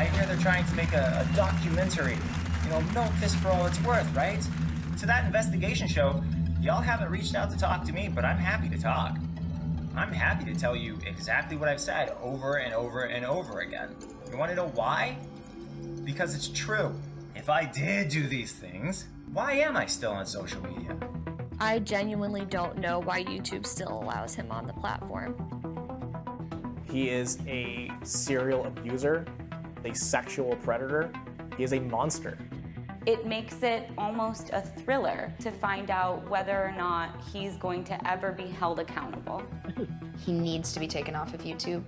I hear they're trying to make a documentary. Milk this for all it's worth, right? To that investigation show, y'all haven't reached out to talk to me, but I'm happy to talk. I'm happy to tell you exactly what I've said over and over and over again. You want to know why? Because it's true. If I did do these things, why am I still on social media? I genuinely don't know why YouTube still allows him on the platform. He is a serial abuser, a sexual predator. He is a monster. It makes it almost a thriller to find out whether or not he's going to ever be held accountable. He needs to be taken off of YouTube.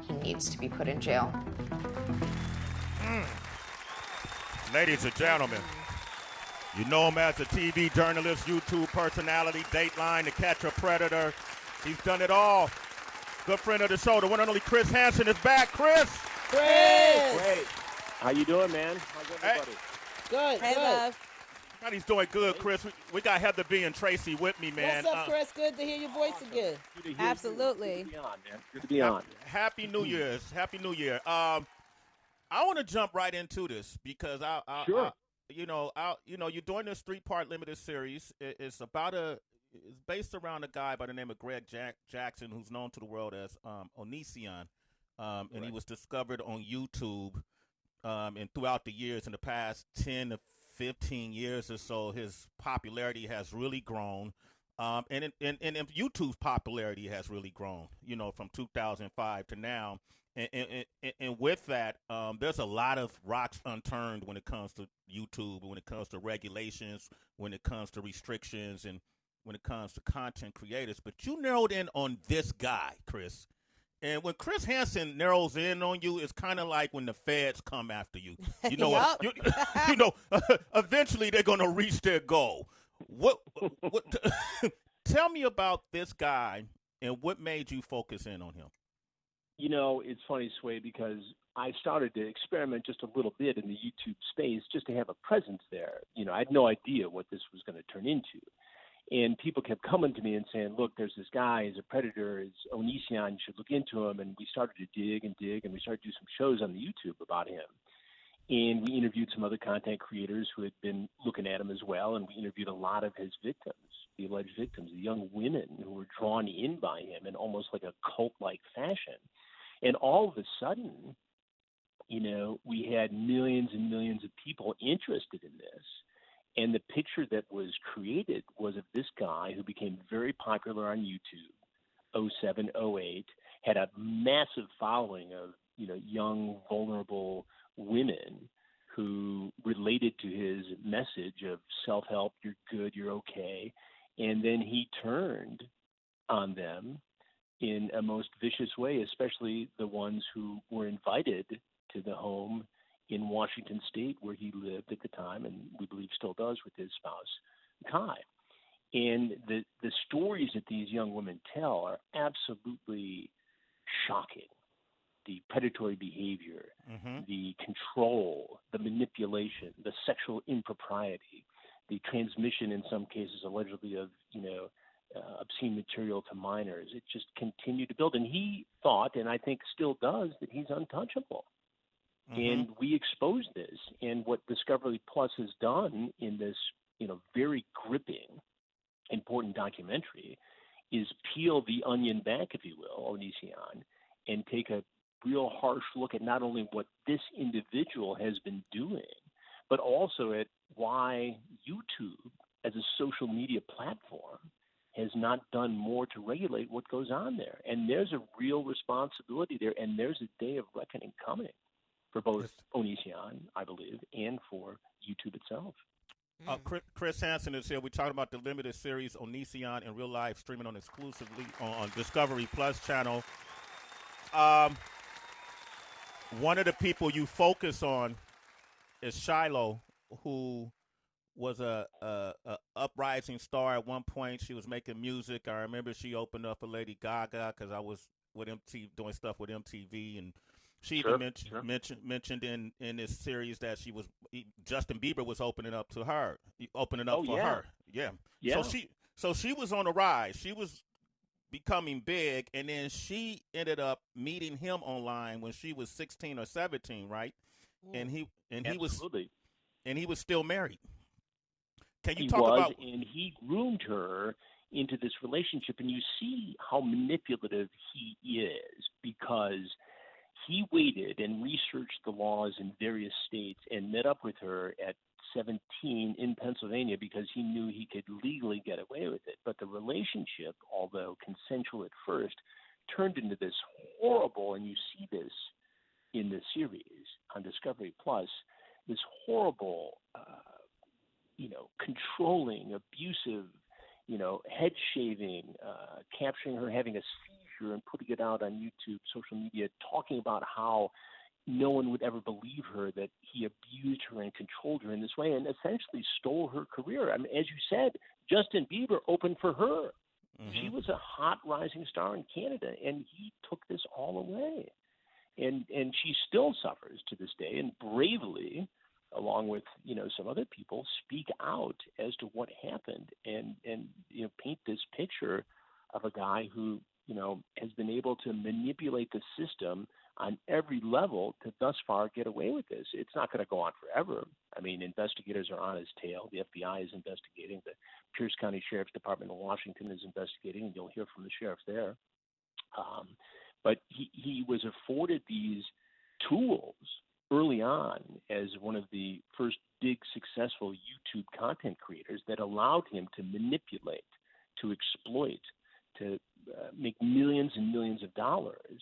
He needs to be put in jail. Ladies and gentlemen, you know him as a TV journalist, YouTube personality, Dateline, To Catch a Predator. He's done it all. Good friend of the show, the one and only Chris Hansen is back. Chris! Great. How you doing, man? How's everybody? Good. Hey, love. God, he's doing good, Chris. We got Heather B and Tracy with me, man. What's up, Chris? Good to hear your voice again. Absolutely. Good to be on, man. Good to be on. Happy New Year's. Happy New Year. I want to jump right into this because Sure. You're doing this 3-part limited series. It's based around a guy by the name of Greg Jackson, who's known to the world as Onision, and he was discovered on YouTube. And throughout the years, in the past 10 to 15 years or so, his popularity has really grown. And YouTube's popularity has really grown, from 2005 to now. And with that, there's a lot of rocks unturned when it comes to YouTube, when it comes to regulations, when it comes to restrictions, and when it comes to content creators. But you narrowed in on this guy, Chris. And when Chris Hansen narrows in on you, it's kind of like when the feds come after you. Eventually they're going to reach their goal. What tell me about this guy and what made you focus in on him? It's funny, Sway, because I started to experiment just a little bit in the YouTube space just to have a presence there. I had no idea what this was going to turn into. And people kept coming to me and saying, look, there's this guy, he's a predator, he's Onision, you should look into him. And we started to dig, and we started to do some shows on the YouTube about him. And we interviewed some other content creators who had been looking at him as well, and we interviewed a lot of his victims, the alleged victims, the young women who were drawn in by him in almost like a cult-like fashion. And all of a sudden, we had millions and millions of people interested in this. And the picture that was created was of this guy who became very popular on YouTube, 07, 08, had a massive following of, young, vulnerable women who related to his message of self-help, you're good, you're okay. And then he turned on them in a most vicious way, especially the ones who were invited to the home in Washington State, where he lived at the time, and we believe still does with his spouse, Kai. And the stories that these young women tell are absolutely shocking. The predatory behavior, the control, the manipulation, the sexual impropriety, the transmission in some cases allegedly of, obscene material to minors. It just continued to build. And he thought, and I think still does, that he's untouchable. And we exposed this. And what Discovery Plus has done in this, very gripping, important documentary is peel the onion back, if you will, Onision, and take a real harsh look at not only what this individual has been doing, but also at why YouTube as a social media platform has not done more to regulate what goes on there. And there's a real responsibility there, and there's a day of reckoning coming for both Onision, I believe, and for YouTube itself. Chris Hansen is here. We're talking about the limited series Onision in real life, streaming on exclusively on Discovery Plus channel. One of the people you focus on is Shiloh, who was a uprising star at one point. She was making music. I remember she opened up for Lady Gaga because I was with MTV doing stuff with MTV, and she even mentioned in this series that Justin Bieber was opening up for her. Yeah. So she was on a rise. She was becoming big, and then she ended up meeting him online when she was 16 or 17, right? and he Absolutely. was still married. Can you He talk was, about? and he groomed her into this relationship, and you see how manipulative he is because he waited and researched the laws in various states and met up with her at 17 in Pennsylvania because he knew he could legally get away with it. But the relationship, although consensual at first, turned into this horrible, and you see this in the series on Discovery Plus, this horrible, controlling, abusive, head shaving, capturing her having a seizure and putting it out on YouTube, social media, talking about how no one would ever believe her that he abused her and controlled her in this way and essentially stole her career. I mean, as you said, Justin Bieber opened for her. Mm-hmm. She was a hot rising star in Canada, and he took this all away. And she still suffers to this day, and bravely, along with some other people, speak out as to what happened and paint this picture of a guy who has been able to manipulate the system on every level to thus far get away with this. It's not going to go on forever. I mean, investigators are on his tail. The FBI is investigating. The Pierce County Sheriff's Department in Washington is investigating, and you'll hear from the sheriffs there. But he was afforded these tools early on as one of the first big successful YouTube content creators that allowed him to manipulate, to exploit, to make millions and millions of dollars,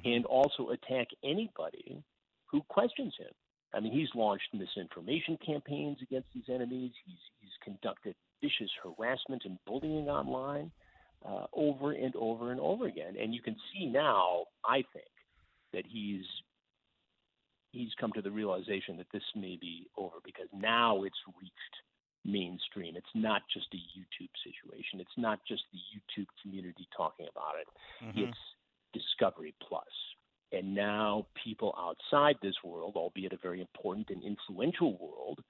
and also attack anybody who questions him. I mean, he's launched misinformation campaigns against these enemies. He's conducted vicious harassment and bullying online over and over and over again. And you can see now, I think, that he's come to the realization that this may be over because now it's reached mainstream. It's not just a YouTube situation. It's not just the YouTube community talking about it. It's Discovery Plus. And now people outside this world, albeit a very important and influential world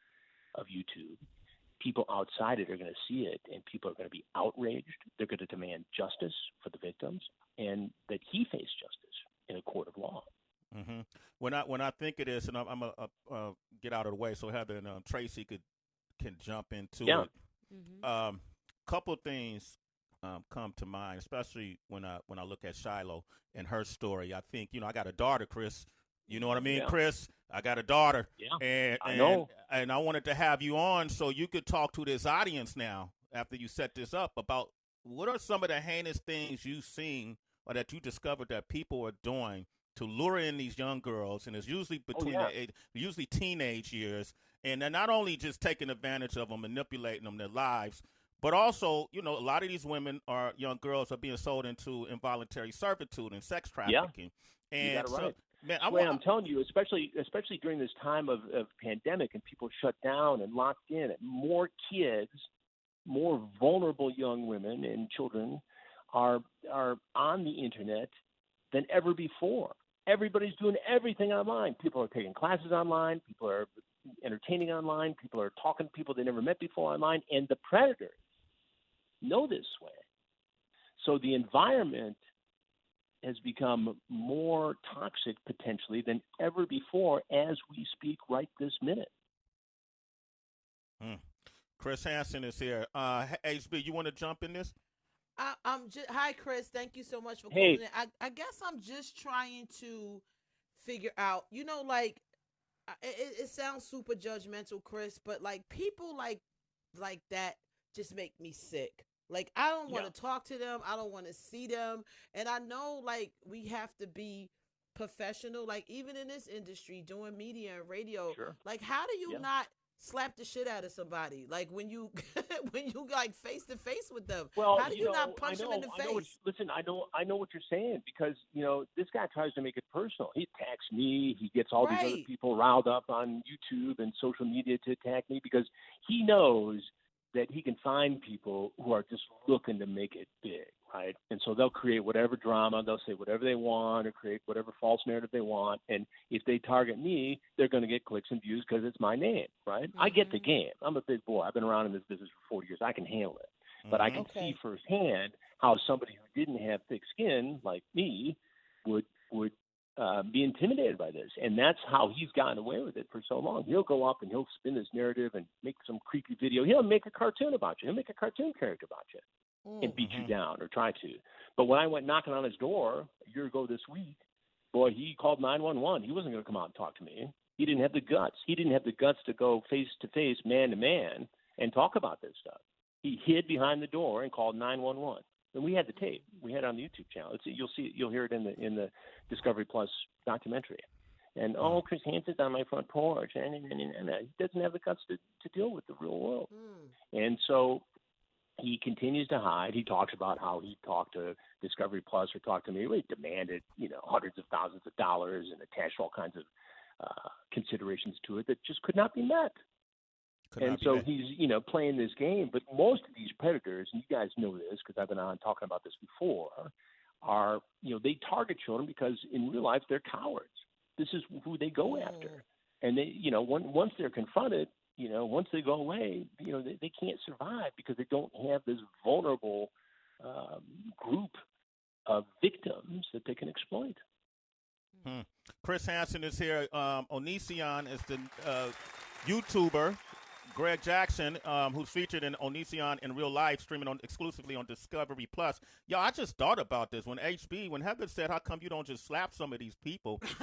of YouTube, people outside it are going to see it, and people are going to be outraged. They're going to demand justice for the victims, and that he face justice in a court of law. Mm-hmm. When I think of this, and I'm gonna get out of the way so Heather and Tracy can jump into it. Couple things come to mind, especially when I look at Shiloh and her story. I think I got a daughter, Chris. You know what I mean, Chris? I got a daughter, and I know. And I wanted to have you on so you could talk to this audience now after you set this up about what are some of the heinous things you've seen or that you discovered that people are doing to lure in these young girls, and it's usually usually teenage years, and they're not only just taking advantage of them, manipulating them, their lives, but also, a lot of these women are young girls are being sold into involuntary servitude and sex trafficking. Yeah, and you got it right. Man, I'm telling you, especially during this time of pandemic and people shut down and locked in, more kids, more vulnerable young women and children are on the internet than ever before. Everybody's doing everything online. People are taking classes online. People are entertaining online. People are talking to people they never met before online. And the predators know this way. So the environment has become more toxic potentially than ever before as we speak right this minute. Chris Hansen is here. HB, you want to jump in this? Hi, Chris. Thank you so much for calling in. I guess I'm just trying to figure out, it sounds super judgmental, Chris, but people like that just make me sick. I don't want to talk to them. I don't want to see them. And I know we have to be professional, even in this industry doing media and radio. Sure. How do you not slap the shit out of somebody when you face to face with them? Well, how do you not punch them in the face? I know what you're saying because this guy tries to make it personal. He attacks me. He gets all these other people riled up on YouTube and social media to attack me because he knows that he can find people who are just looking to make it big, right? And so they'll create whatever drama, they'll say whatever they want or create whatever false narrative they want. And if they target me, they're going to get clicks and views because it's my name, right? I get the game. I'm a big boy. I've been around in this business for 40 years. I can handle it. But I can see firsthand how somebody who didn't have thick skin like me would be intimidated by this. And that's how he's gotten away with it for so long. He'll go up and he'll spin this narrative and make some creepy video. He'll make a cartoon about you. He'll make a cartoon character about you and beat you down or try to. But when I went knocking on his door a year ago this week, boy, he called 911. He wasn't going to come out and talk to me. He didn't have the guts. He didn't have the guts to go face to face, man to man, and talk about this stuff. He hid behind the door and called 911. And we had the tape. We had it on the YouTube channel. You'll hear it in the Discovery Plus documentary. And Chris Hansen's on my front porch, and he doesn't have the guts to deal with the real world. And so he continues to hide. He talks about how he talked to Discovery Plus or talked to me. He demanded hundreds of thousands of dollars and attached all kinds of considerations to it that just could not be met. He's playing this game. But most of these predators, and you guys know this because I've been on talking about this before, are they target children because in real life they're cowards. This is who they go after, and they once they're confronted, once they go away, they can't survive because they don't have this vulnerable group of victims that they can exploit. Chris Hansen is here. Onision is the YouTuber. Greg Jackson, who's featured in Onision in real life, streaming exclusively on Discovery Plus. Yo, I just thought about this when Heather said, "How come you don't just slap some of these people?" What's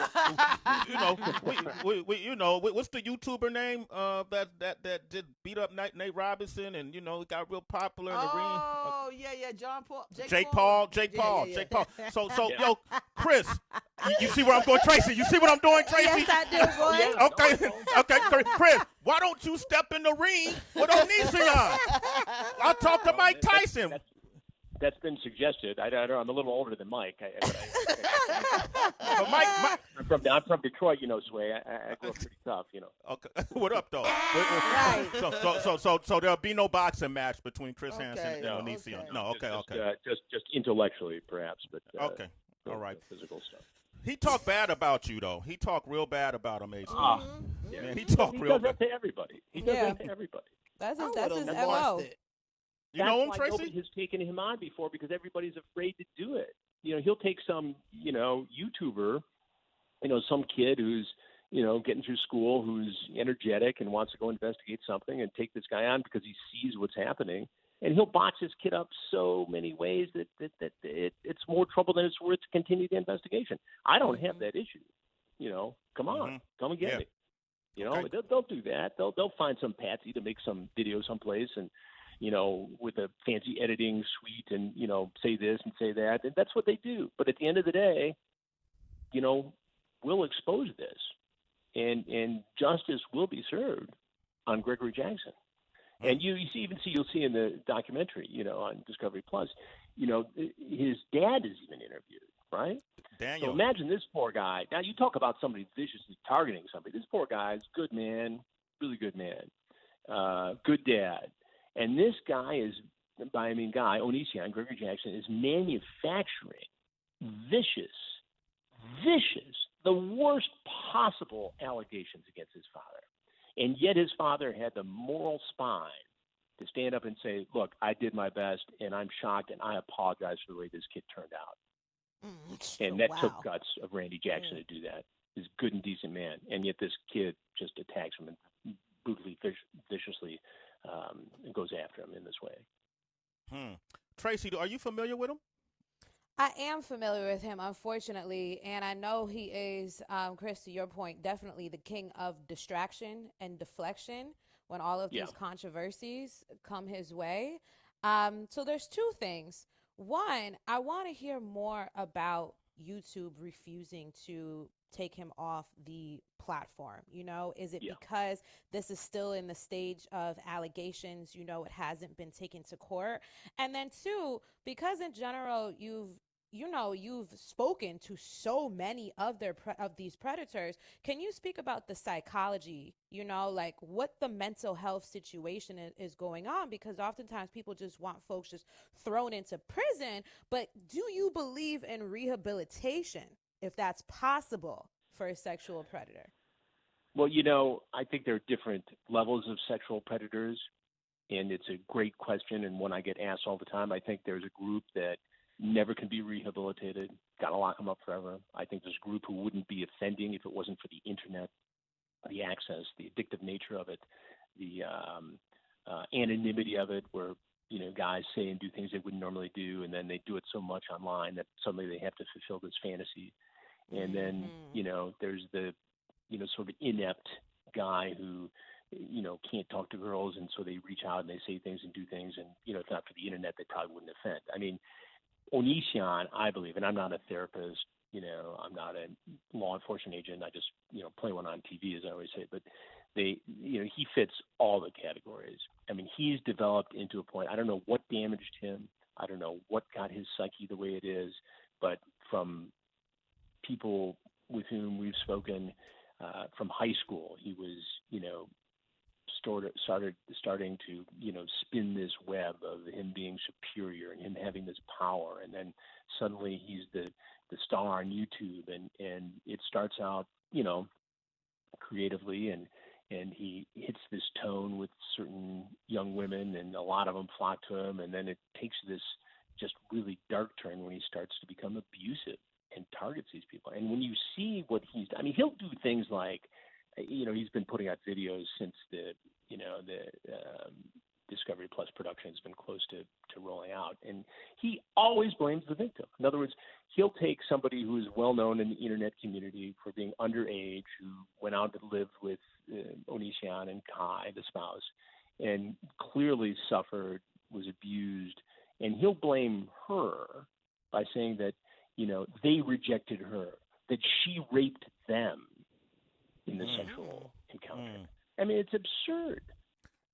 the YouTuber name that did beat up Nate Robinson and got real popular in the ring? Oh yeah, John Paul, Jake Paul. So yo, Chris, you see where I'm going, Tracy? You see what I'm doing, Tracy? Yes, I do, boy. Okay, Chris, why don't you step in the ring with Onision? I'll talk to Mike Tyson. That's been suggested. I'm a little older than Mike. But Mike, I'm from Detroit, Sway. I grew up pretty tough, Okay, what up, though? Right. So there'll be no boxing match between Chris Hansen and Onision. Okay. No, just intellectually, perhaps, but okay, all right. Physical stuff. He talked bad about you, though. He talked real bad about him, AC. Man, he talked He real does bad. that to everybody. He does that to everybody. That's his That's MO. You know him, That's why Tracy? nobody has taken him on before because everybody's afraid to do it. He'll take some, YouTuber, some kid who's, getting through school, who's energetic and wants to go investigate something and take this guy on because he sees what's happening. And he'll box his kid up so many ways that it's more trouble than it's worth to continue the investigation. I don't have that issue. Come on, come and get me. They'll do that. They'll find some patsy to make some video someplace and, with a fancy editing suite and, say this and say that. And that's what they do. But at the end of the day, we'll expose this and justice will be served on Gregory Jackson. And you'll see in the documentary, on Discovery Plus, his dad is even interviewed, right? Daniel. So imagine this poor guy. Now you talk about somebody viciously targeting somebody. This poor guy's good man, really good man, good dad. And this guy Onision, Gregory Jackson, is manufacturing vicious, the worst possible allegations against his father. And yet his father had the moral spine to stand up and say, look, I did my best, and I'm shocked, and I apologize for the way this kid turned out. And that took guts of Randy Jackson to do that. He's a good and decent man, and yet this kid just attacks him and brutally, viciously goes after him in this way. Tracy, are you familiar with him? I am familiar with him, unfortunately, and I know he is, Chris, to your point, definitely the king of distraction and deflection when all of these controversies come his way. So there's two things. One, I want to hear more about YouTube refusing to take him off the platform. Is it because this is still in the stage of allegations, it hasn't been taken to court? And then two, because in general you've spoken to so many of these predators, can you speak about the psychology, like what the mental health situation is going on? Because oftentimes people just want folks just thrown into prison, but do you believe in rehabilitation, if that's possible for a sexual predator? Well, I think there are different levels of sexual predators, and it's a great question and one I get asked all the time. I think there's a group that never can be rehabilitated. Got to lock them up forever. I think there's a group who wouldn't be offending if it wasn't for the internet, the access, the addictive nature of it, the anonymity of it, where guys say and do things they wouldn't normally do, and then they do it so much online that suddenly they have to fulfill this fantasy. And then there's the sort of inept guy who can't talk to girls, and so they reach out and they say things and do things, and if not for the internet, they probably wouldn't offend. I mean, Onision, I believe, and I'm not a therapist, I'm not a law enforcement agent. I just play one on TV, as I always say, but he fits all the categories. I mean, he's developed into a point. I don't know what damaged him. I don't know what got his psyche the way it is, but from people with whom we've spoken from high school, he was, starting to, spin this web of him being superior and him having this power, and then suddenly he's the star on YouTube, and it starts out, creatively, and he hits this tone with certain young women, and a lot of them flock to him, and then it takes this just really dark turn when he starts to become abusive and targets these people. And when you see what he'll do things like, he's been putting out videos since the Discovery Plus production has been close to rolling out, and he always blames the victim. In other words, he'll take somebody who is well known in the internet community for being underage, who went out and lived with Onision and Kai, the spouse, and clearly suffered, was abused, and he'll blame her by saying that they rejected her, that she raped them in the sexual encounter. I mean, it's absurd.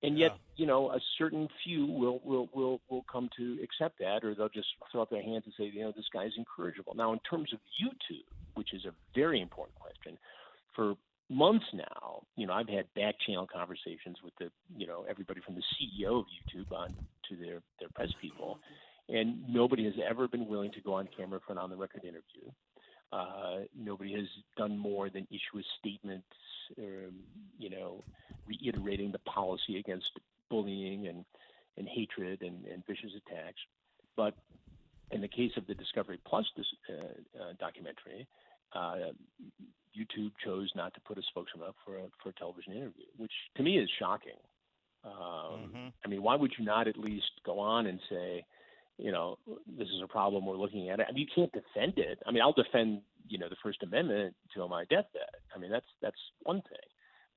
And yet, a certain few will come to accept that, or they'll just throw up their hands and say, this guy's incorrigible. Now, in terms of YouTube, which is a very important question, for months now, I've had back channel conversations with everybody from the CEO of YouTube on to their press people, and nobody has ever been willing to go on camera for an on-the-record interview. Nobody has done more than issue a statement, reiterating the policy against bullying and hatred and vicious attacks. But in the case of the Discovery Plus documentary, YouTube chose not to put a spokesman up for a television interview, which to me is shocking. I mean, why would you not at least go on and say, this is a problem, we're looking at it? I mean, you can't defend it. I mean, I'll defend, the First Amendment till my deathbed. I mean, that's one thing.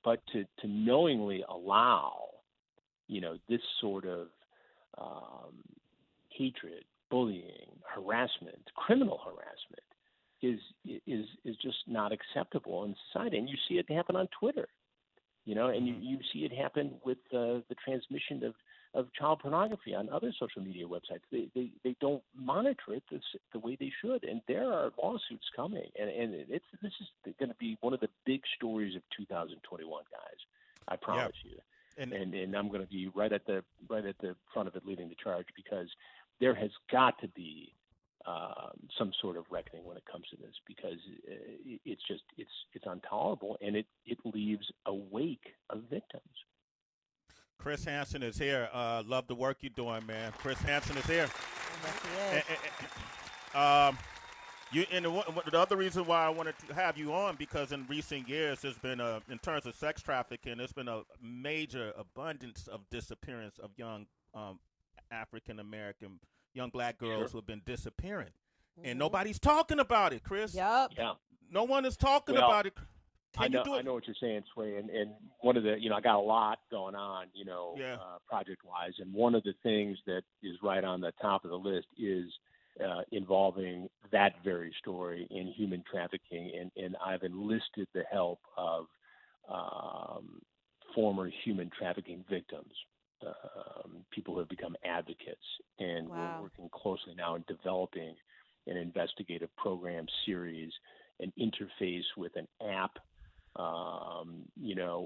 But to knowingly allow, this sort of hatred, bullying, harassment, criminal harassment is just not acceptable in society. And you see it happen on Twitter, and you see it happen with the transmission of child pornography on other social media websites. They don't monitor it the way they should, and there are lawsuits coming. And this is going to be one of the big stories of 2021, guys. I promise you. And I'm going to be right at the front of it, leading the charge, because there has got to be some sort of reckoning when it comes to this, because it's intolerable, and it leaves a wake of victims. Chris Hansen is here. Love the work you're doing, man. Chris Hansen is here. Yes, he is. The other reason why I wanted to have you on, because in recent years there's been in terms of sex trafficking, there's been a major abundance of disappearance of young African American young black girls who have been disappearing, and nobody's talking about it, Chris. Yep. Yeah. No one is talking about it. I know what you're saying, Sway, and one of the, I got a lot going on, project-wise, and one of the things that is right on the top of the list is involving that very story in human trafficking, and I've enlisted the help of former human trafficking victims, people who have become advocates, and we're working closely now in developing an investigative program series, an interface with an app,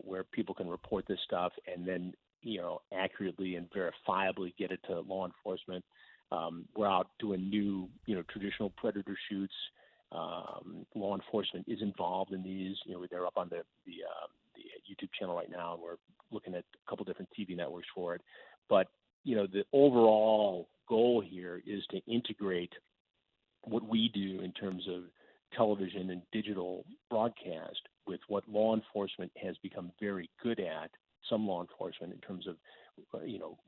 where people can report this stuff and then, accurately and verifiably get it to law enforcement. We're out doing new, traditional predator shoots. Law enforcement is involved in these. They're up on the YouTube channel right now, and we're looking at a couple different TV networks for it. But, the overall goal here is to integrate what we do in terms of television and digital broadcast with what law enforcement has become very good at, some law enforcement in terms of,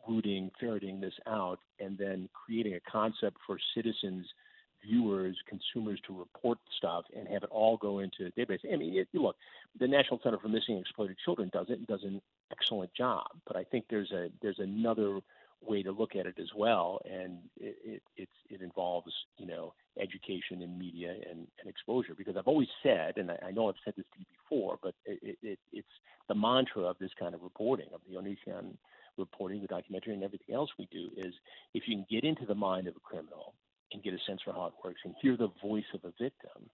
rooting, ferreting this out, and then creating a concept for citizens, viewers, consumers to report stuff and have it all go into a database. I mean, look, the National Center for Missing and Exploited Children does it and does an excellent job. But I think there's another way to look at it as well, and it involves education and media and exposure. Because I've always said, and I know I've said this to you before, but it's the mantra of this kind of reporting, of the Onision reporting, the documentary, and everything else we do, is if you can get into the mind of a criminal and get a sense for how it works and hear the voice of a victim,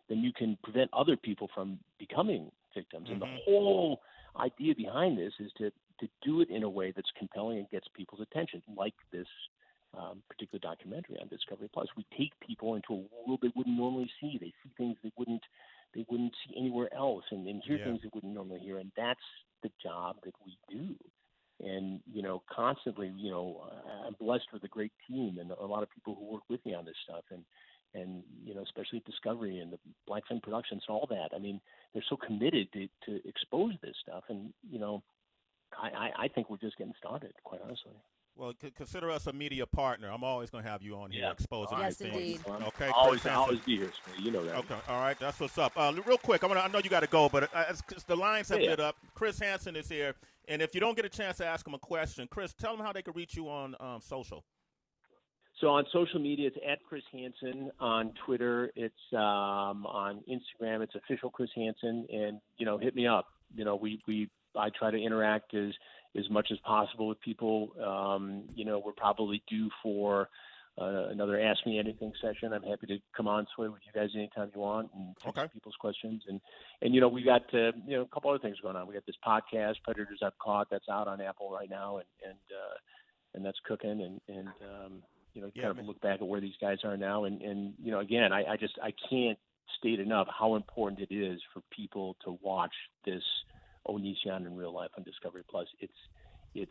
then you can prevent other people from becoming victims. And the whole idea behind this is to do it in a way that's compelling and gets people's attention, like this particular documentary on Discovery Plus. We take people into a world they wouldn't normally see. They see things they wouldn't see anywhere else, and hear things they wouldn't normally hear. And that's the job that we do. And constantly, I'm blessed with a great team and a lot of people who work with me on this stuff, and especially Discovery and the Black Fin Productions and all that. I mean, they're so committed to expose this stuff, and I think we're just getting started, quite honestly. Well, consider us a media partner. I'm always going to have you on here exposing Yes, things. indeed. Okay, always be here, Sway. You know that. Okay, all right, that's what's up. Real quick, I know you got to go, but the lines have lit up. Chris Hansen is here, and if you don't get a chance to ask him a question, Chris, tell them how they can reach you on social. So on social media, it's at Chris Hansen. On Twitter, it's on Instagram, it's official Chris Hansen, and hit me up. I try to interact as much as possible with people. We're probably due for another Ask Me Anything session. I'm happy to come on, Sway, with you guys anytime you want and take people's questions. And we got a couple other things going on. We got this podcast, Predators I've Caught, that's out on Apple right now, and that's cooking. And kind of look back at where these guys are now. And again, I can't state enough how important it is for people to watch this Onision in real life on Discovery Plus. It's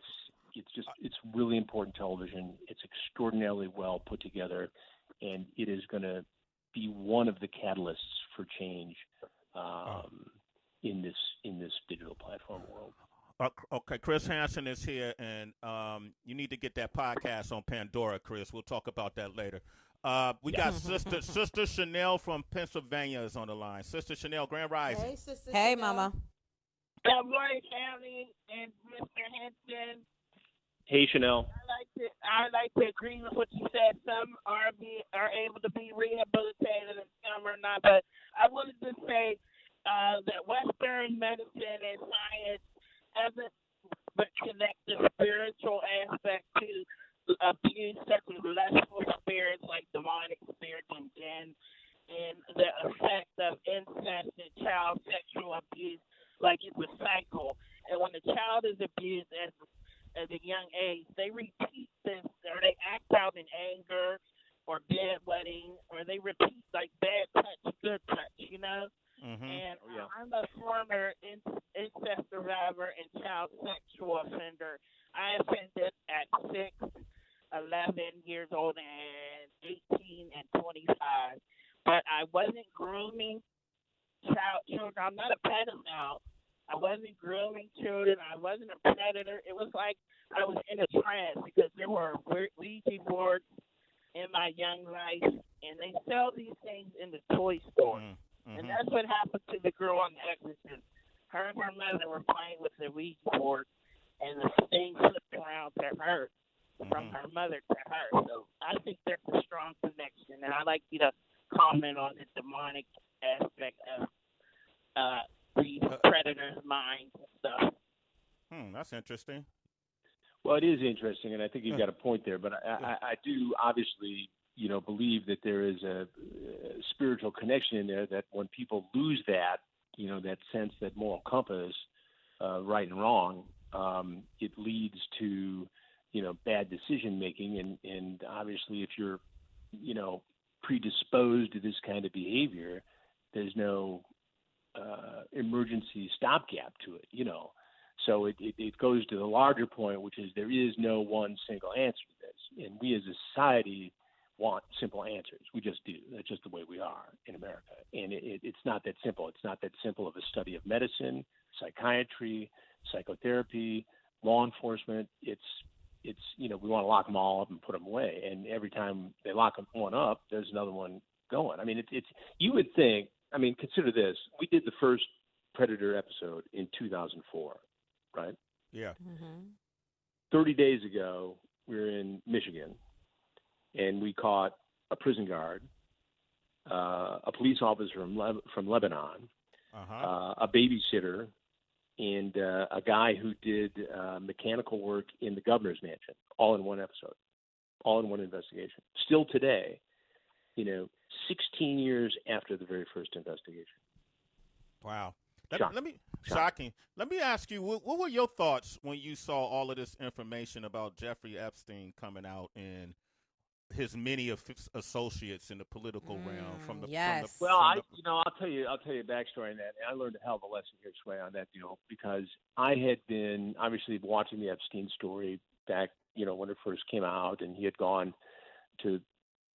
really important television. It's extraordinarily well put together, and it is going to be one of the catalysts for change in this digital platform world. Okay, Chris Hansen is here, and you need to get that podcast on Pandora, Chris. We'll talk about that later. We got Sister Chanel from Pennsylvania is on the line. Sister Chanel, Grand Rising. Hey, Sister Hey, Chanel. Mama. Good morning, family, and Mr. Hansen. Hey, Chanel. I like to agree with what you said. Some are able to be rehabilitated and some are not. But I wanted to say that Western medicine and science hasn't but connect the spiritual aspect to abuse, such as lustful spirits like demonic spirits and jinn, and the effect of incest and child sexual abuse. Like it's a cycle, and when a child is abused at a young age, they repeat this, or they act out in anger, or bedwetting, or they repeat like bad touch, good touch, And I'm a former incest survivor and child sexual offender. I offended at 6, 11 years old, and 18 and 25, but I wasn't grooming children. I'm not a pedophile. I wasn't grooming children. I wasn't a predator. It was like I was in a trance because there were Ouija boards in my young life, and they sell these things in the toy store. And that's what happened to the girl on The Exorcist. Her and her mother were playing with the Ouija board, and the thing flipped around to her, from her mother to her. So I think there's a strong connection, and I'd like you to comment on the demonic aspect of these predators' minds and stuff. That's interesting. Well, it is interesting, and I think you've got a point there. But I do obviously, believe that there is a spiritual connection in there. That when people lose that, that sense, that moral compass, right and wrong, it leads to, bad decision making. And obviously, if you're, predisposed to this kind of behavior, there's no emergency stopgap to it, So it goes to the larger point, which is there is no one single answer to this. And we as a society, want simple answers. We just do. That's just the way we are in America. And it's not that simple. It's not that simple of a study of medicine, psychiatry, psychotherapy, law enforcement. It's we want to lock them all up and put them away. And every time they lock one up, there's another one going. I mean, it's you would think. I mean, consider this. We did the first Predator episode in 2004, right? Yeah. 30 days ago, we were in Michigan, and we caught a prison guard, a police officer from Lebanon, a babysitter, and a guy who did mechanical work in the governor's mansion, all in one episode, all in one investigation. Still today, 16 years after the very first investigation. Wow. Shocking. Let me ask you, what were your thoughts when you saw all of this information about Jeffrey Epstein coming out and his many associates in the political realm? I'll tell you a backstory on that. And I learned a hell of a lesson here, Sway, on that deal, because I had been obviously watching the Epstein story back, when it first came out, and he had gone to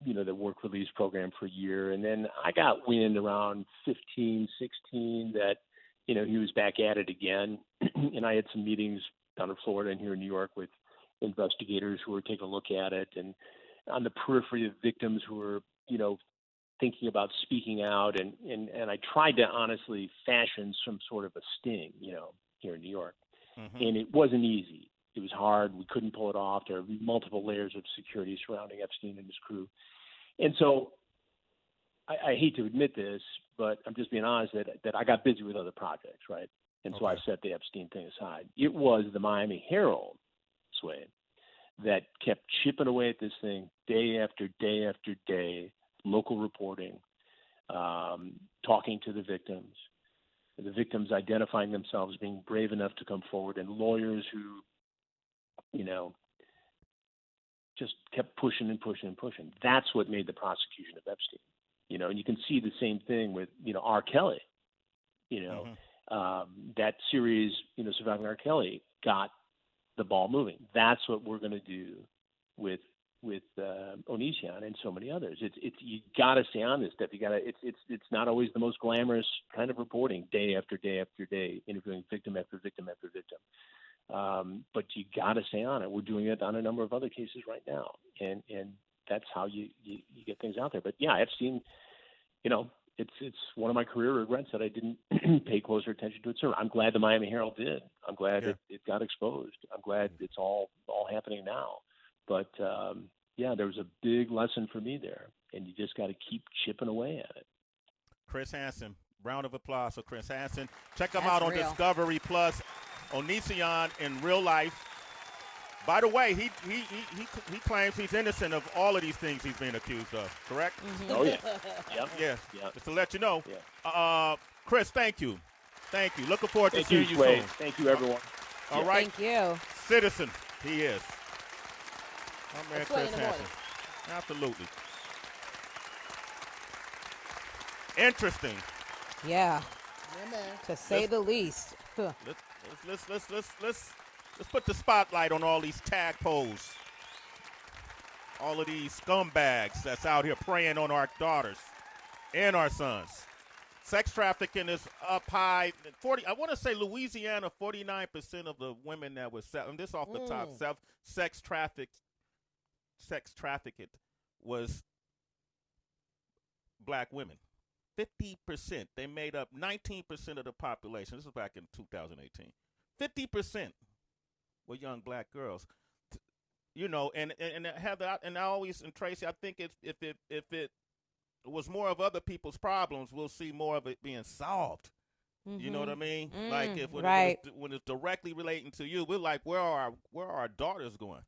the work release program for a year. And then I got wind around 15, 16 that, he was back at it again. And I had some meetings down in Florida and here in New York with investigators who were taking a look at it, and on the periphery of victims who were, thinking about speaking out. And I tried to honestly fashion some sort of a sting, here in New York. And it wasn't easy. It was hard. We couldn't pull it off. There were multiple layers of security surrounding Epstein and his crew. And so I hate to admit this, but I'm just being honest that I got busy with other projects, right? And so I set the Epstein thing aside. It was the Miami Herald, Sway, that kept chipping away at this thing day after day after day, local reporting, talking to the victims identifying themselves, being brave enough to come forward, and lawyers who, just kept pushing and pushing and pushing. That's what made the prosecution of Epstein. And you can see the same thing with, R. Kelly. That series, Surviving R. Kelly, got the ball moving. That's what we're going to do with Onision and so many others. It's you got to stay on this stuff. You got to. It's not always the most glamorous kind of reporting, day after day after day, interviewing victim after victim after victim. But you got to stay on it. We're doing it on a number of other cases right now, and that's how you get things out there. But yeah, Epstein, it's one of my career regrets that I didn't pay closer attention to it sooner. I'm glad the Miami Herald did. I'm glad it got exposed. I'm glad it's all happening now. But there was a big lesson for me there, and you just got to keep chipping away at it. Chris Hansen, round of applause for Chris Hansen. Check him out on Discovery Plus. Onision in real life. By the way, he claims he's innocent of all of these things he's being accused of, correct? Oh, yeah. Yep. Just to let you know. Yeah. Chris, thank you. Looking forward to seeing you Sway. soon. Thank you, everyone. All right. Thank you. Citizen, he is. My man Chris Hansen. Absolutely. Interesting. Yeah. Yeah, man. To say the least. Let's put the spotlight on all these tadpoles, all of these scumbags that's out here preying on our daughters and our sons. Sex trafficking is up high. I want to say Louisiana, 49% of the women that were this off the top, sex trafficked was black women. 50%. They made up 19% of the population. This was back in 2018. 50% were young black girls. And Heather and Tracy, I think if it was more of other people's problems, we'll see more of it being solved. You know what I mean? Like when it's directly relating to you, we're like, where are our daughters going?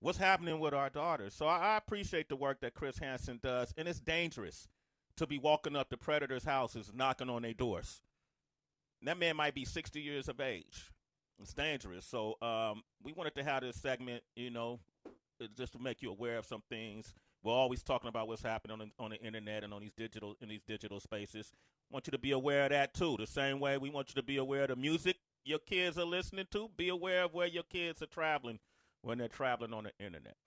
What's happening with our daughters? So I appreciate the work that Chris Hansen does, and it's dangerous to be walking up to predators' houses, knocking on their doors. That man might be 60 years of age. It's dangerous. So we wanted to have this segment, just to make you aware of some things. We're always talking about what's happening on the internet and on these digital spaces. Want you to be aware of that too. The same way we want you to be aware of the music your kids are listening to. Be aware of where your kids are traveling when they're traveling on the internet.